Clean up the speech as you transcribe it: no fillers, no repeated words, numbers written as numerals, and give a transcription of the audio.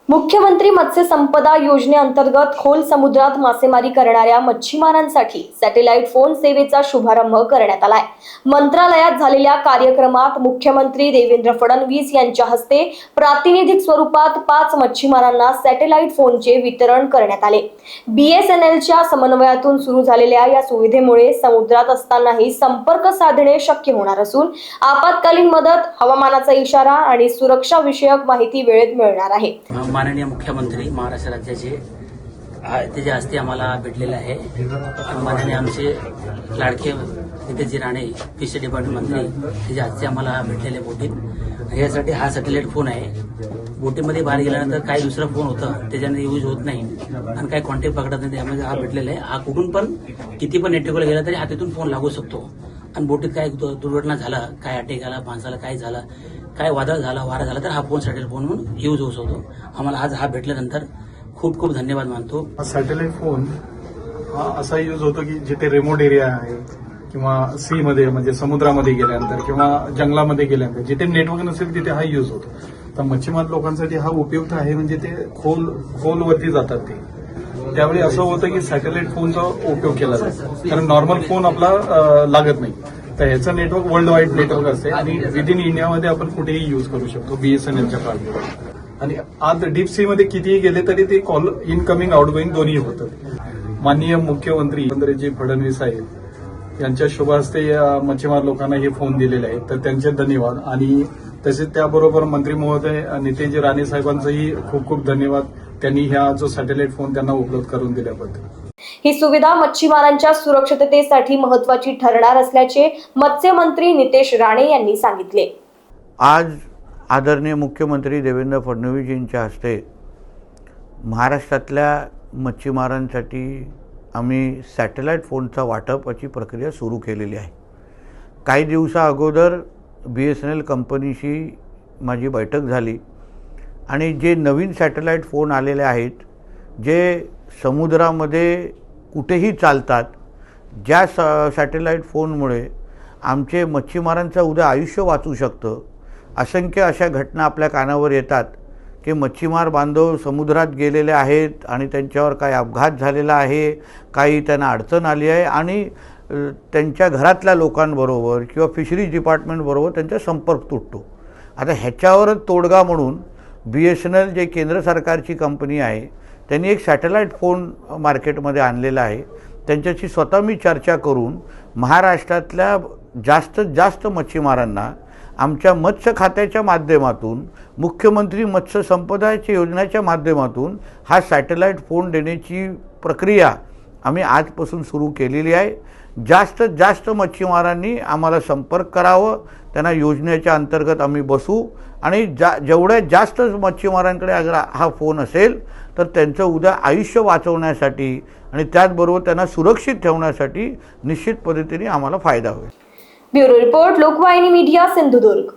मुख्यमंत्री मत्स्य संपदा योजनेअंतर्गत खोल समुद्रात मासेमारी करणाऱ्या मच्छीमारांसाठी सॅटेलाइट फोन सेवेचा शुभारंभ करण्यात आलाय। मंत्रालयात झालेल्या कार्यक्रमात मुख्यमंत्री देवेंद्र फडणवीस यांच्या हस्ते प्रातिनिधिक स्वरूपात 5 मच्छीमारांना सॅटेलाइट फोनचे वितरण करण्यात आले। BSNLच्या समन्वयातून सुरू झालेल्या या सुविधेमुळे समुद्रात असतानाही संपर्क साधणे शक्य होणार असून आपत्कालीन मदत, हवामानाचा इशारा आणि सुरक्षा विषयक माहिती वेळेत मिळणार आहे। माननीय मुख्यमंत्री महाराष्ट्र राज्याचे त्याच्या हस्ते आम्हाला भेटलेले आहे। माननीय आमचे लाडके नितेशजी राणे फिशरी डिपार्टमेंट मंत्री त्याच्या हस्ते आम्हाला भेटलेले बोटीत। यासाठी हा सॅटेलाइट फोन आहे। बोटीमध्ये बाहेर गेल्यानंतर काही दुसरा फोन होता त्याच्याने यूज होत नाही आणि काही कॉन्टॅक्ट पकडत नाही, त्यामुळे हा भेटलेला आहे। हा कुठून पण किती पण नेटवर्कला गेला तरी हातातून फोन लागू शकतो आणि बोटीत काय दुर्घटना झाला, काय अटॅक आला, माणसाला काय झाला, काय वादळ झाला, वारा झाला तर हा फोन सॅटेलाइट फोन म्हणून यूज होऊ शकतो। आम्हाला आज हा भेटल्यानंतर खूप खूप धन्यवाद मानतो। सॅटेलाइट फोन हा असा यूज होतो की जिथे रिमोट एरिया आहे किंवा सी मध्ये म्हणजे समुद्रामध्ये गेल्यानंतर किंवा जंगलामध्ये गेल्यानंतर जिथे नेटवर्क नसेल तिथे हा यूज होतो। तर मच्छीमार लोकांसाठी हा उपयुक्त आहे, म्हणजे ते खोलवरती जातात ते त्यावेळी असं होतं की सॅटेलाइट फोनचा उपयोग केला जातो, कारण नॉर्मल फोन आपला लागत नाही। तर ह्याचं नेटवर्क वर्ल्ड वाईड नेटवर्क असते आणि विदिन इंडियामध्ये आपण कुठेही यूज करू शकतो BSNLच्या कार्डवर। आणि आज डीप सी मध्ये कितीही गेले तरी ते कॉल इनकमिंग आउटगोईंग दोन्ही होतं। माननीय मुख्यमंत्री देवेंद्रजी फडणवीस साहेब यांच्या शुभ हस्ते मच्छीमार लोकांना हे फोन दिलेले आहेत, तर त्यांचे धन्यवाद। आणि तसेच त्याबरोबर मंत्री महोदय नितेशजी राणे साहेबांचंही खूप खूप धन्यवाद, त्यांनी ह्या जो सॅटेलाइट फोन त्यांना उपलब्ध करून दिल्याबद्दल। ही सुविधा मच्छीमारांच्या सुरक्षिततेसाठी महत्त्वाची ठरणार असल्याचे मत्स्यमंत्री नितेश राणे यांनी सांगितले। आज आदरणीय मुख्यमंत्री देवेंद्र फडणवीस यांच्या हस्ते महाराष्ट्रातल्या मच्छीमारांसाठी आम्ही सॅटेलाइट फोनचा वाटपाची प्रक्रिया सुरू केलेली आहे। काही दिवसा अगोदर BSNL कंपनीशी माझी बैठक झाली आणि जे नवीन सॅटेलाइट फोन आलेले आहेत, जे समुद्रामध्ये कुठेही चालतात, ज्या सॅटेलाइट फोनमुळे आमचे मच्छीमारांचं उद्या आयुष्य वाचू शकतं। असंख्य अशा घटना आपल्या कानावर येतात की मच्छीमार बांधव समुद्रात गेलेले आहेत आणि त्यांच्यावर काही अपघात झालेला आहे, काही त्यांना अडचण आली आहे आणि त्यांच्या घरातल्या लोकांबरोबर किंवा फिशरीज डिपार्टमेंटबरोबर त्यांचा संपर्क तुटतो। आता ह्याच्यावरच तोडगा म्हणून BSNL जे केंद्र सरकारची कंपनी आहे त्यांनी एक सॅटेलाइट फोन मार्केटमध्ये आणलेला आहे। त्यांच्याशी स्वतः मी चर्चा करून महाराष्ट्रातल्या जास्तीत जास्त मच्छीमारांना आमच्या मत्स्य खात्याच्या माध्यमातून, मुख्यमंत्री मत्स्य संपदाच्या योजनेच्या माध्यमातून हा सॅटेलाइट फोन देण्याची प्रक्रिया आम्ही आजपासून सुरू केलेली आहे। जास्तीत जास्त मच्छीमारांनी आम्हाला संपर्क करावं, त्यांना योजनेच्या अंतर्गत आम्ही बसू आणि जेवढ्या जास्त मच्छीमारांकडे अगर हा फोन असेल तर त्यांचं उद्या आयुष्य वाचवण्यासाठी आणि त्याचबरोबर त्यांना सुरक्षित ठेवण्यासाठी निश्चित पद्धतीने आम्हाला फायदा होईल। Bureau report, Lokvahini media, Sindhudurg.